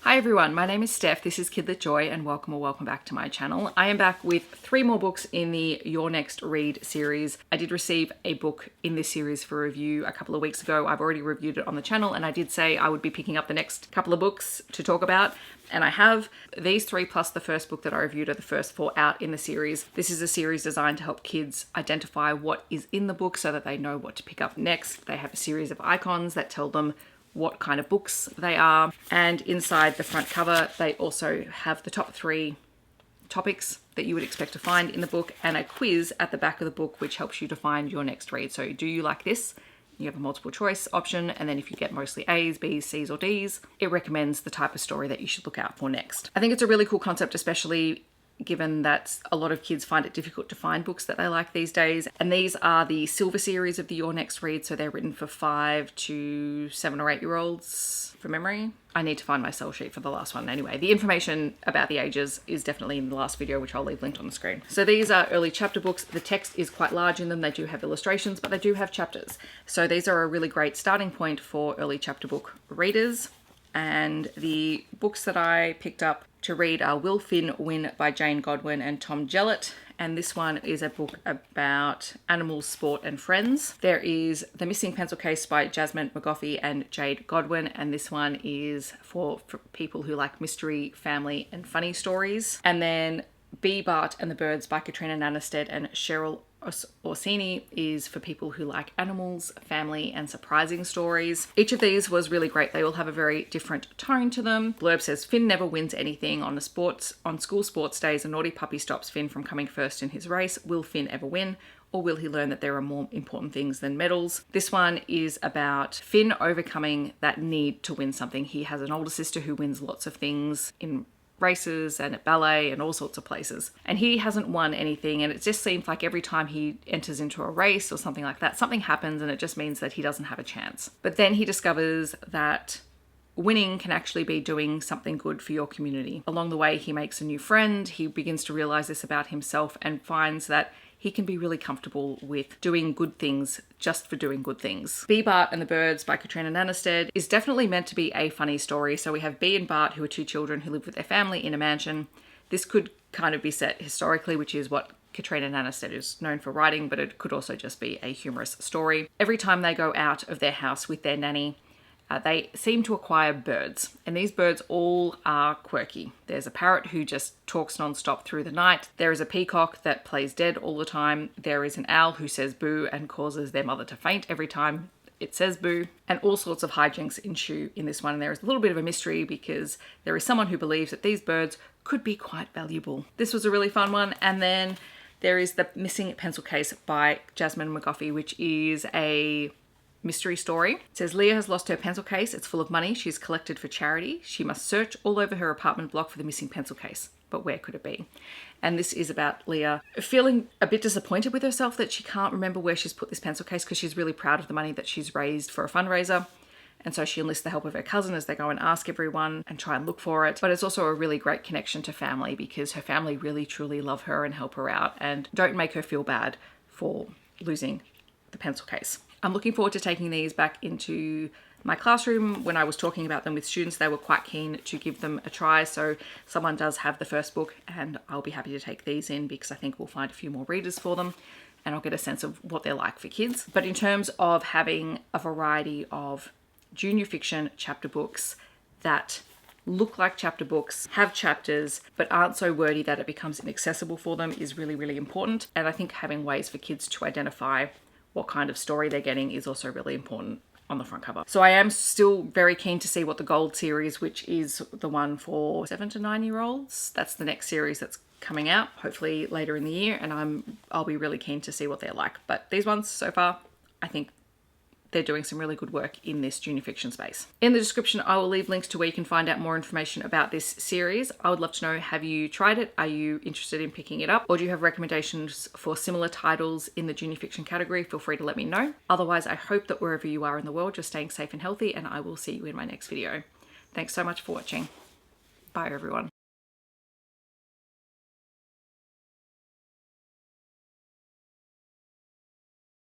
Hi everyone, my name is Steph, this is Kidlit Joy, and welcome back to my channel. I am back with 3 more books in the Your Next Read series. I did receive a book in this series for review a couple of weeks ago. I've already reviewed it on the channel, and I did say I would be picking up the next couple of books to talk about, and I have. These 3 plus the first book that I reviewed are the first 4 out in the series. This is a series designed to help kids identify what is in the book so that they know what to pick up next. They have a series of icons that tell them what kind of books they are, and inside the front cover they also have the top 3 topics that you would expect to find in the book and a quiz at the back of the book which helps you to find your next read. So do you like this? You have a multiple choice option, and then if you get mostly A's, B's, C's or D's, it recommends the type of story that you should look out for next. I think it's a really cool concept, especially given that a lot of kids find it difficult to find books that they like these days. And these are the silver series of the Your Next Read, so they're written for 5 to 7 or 8 year olds from memory. I need to find my sell sheet for the last one. Anyway, the information about the ages is definitely in the last video, which I'll leave linked on the screen. So these are early chapter books. The text is quite large in them. They do have illustrations, but they do have chapters. So these are a really great starting point for early chapter book readers. And the books that I picked up to read are Will Finn Win by Jane Godwin and Tom Jellett. And this one is a book about animals, sport and friends. There is The Missing Pencil Case by Jasmin, McGoughey and Jade Godwin. And this one is for people who like mystery, family and funny stories. And then Bart and the Birds by Katrina, Nannestad and Cheryl Orsini is for people who like animals, family and surprising stories. Each of these was really great. They all have a very different tone to them. Blurb says Finn never wins anything on school sports days. A naughty puppy stops Finn from coming first in his race. Will Finn ever win? Or will he learn that there are more important things than medals? This one is about Finn overcoming that need to win something. He has an older sister who wins lots of things in races and at ballet and all sorts of places, and he hasn't won anything, and it just seems like every time he enters into a race or something like that, something happens and it just means that he doesn't have a chance. But then he discovers that winning can actually be doing something good for your community. Along the way he makes a new friend, he begins to realize this about himself and finds that he can be really comfortable with doing good things just for doing good things. Bart and the Birds by Katrina Nannestad is definitely meant to be a funny story. So we have Bea and Bart, who are 2 children who live with their family in a mansion. This could kind of be set historically, which is what Katrina Nannestad is known for writing, but it could also just be a humorous story. Every time they go out of their house with their nanny, they seem to acquire birds, and these birds all are quirky. There's a parrot who just talks non-stop through the night. There is a peacock that plays dead all the time. There is an owl who says boo and causes their mother to faint every time it says boo, and all sorts of hijinks ensue in this one. And there is a little bit of a mystery because there is someone who believes that these birds could be quite valuable. This was a really fun one. And then there is The Missing Pencil Case by Jasmin McGoughey, which is a mystery story. It says Leah has lost her pencil case. It's full of money she's collected for charity. She must search all over her apartment block for the missing pencil case. But where could it be? And this is about Leah feeling a bit disappointed with herself that she can't remember where she's put this pencil case, because she's really proud of the money that she's raised for a fundraiser. And so she enlists the help of her cousin as they go and ask everyone and try and look for it. But it's also a really great connection to family, because her family really truly love her and help her out and don't make her feel bad for losing the pencil case. I'm looking forward to taking these back into my classroom. When I was talking about them with students, they were quite keen to give them a try. So someone does have the first book, and I'll be happy to take these in because I think we'll find a few more readers for them and I'll get a sense of what they're like for kids. But in terms of having a variety of junior fiction chapter books that look like chapter books, have chapters, but aren't so wordy that it becomes inaccessible for them is really, really important. And I think having ways for kids to identify what kind of story they're getting is also really important on the front cover. So I am still very keen to see what the Gold series, which is the one for 7 to 9 year olds, that's the next series that's coming out, hopefully later in the year, and I'll be really keen to see what they're like. But these ones so far, I think they're doing some really good work in this junior fiction space. In the description, I will leave links to where you can find out more information about this series. I would love to know, have you tried it? Are you interested in picking it up? Or do you have recommendations for similar titles in the junior fiction category? Feel free to let me know. Otherwise, I hope that wherever you are in the world, you're staying safe and healthy, and I will see you in my next video. Thanks so much for watching. Bye everyone.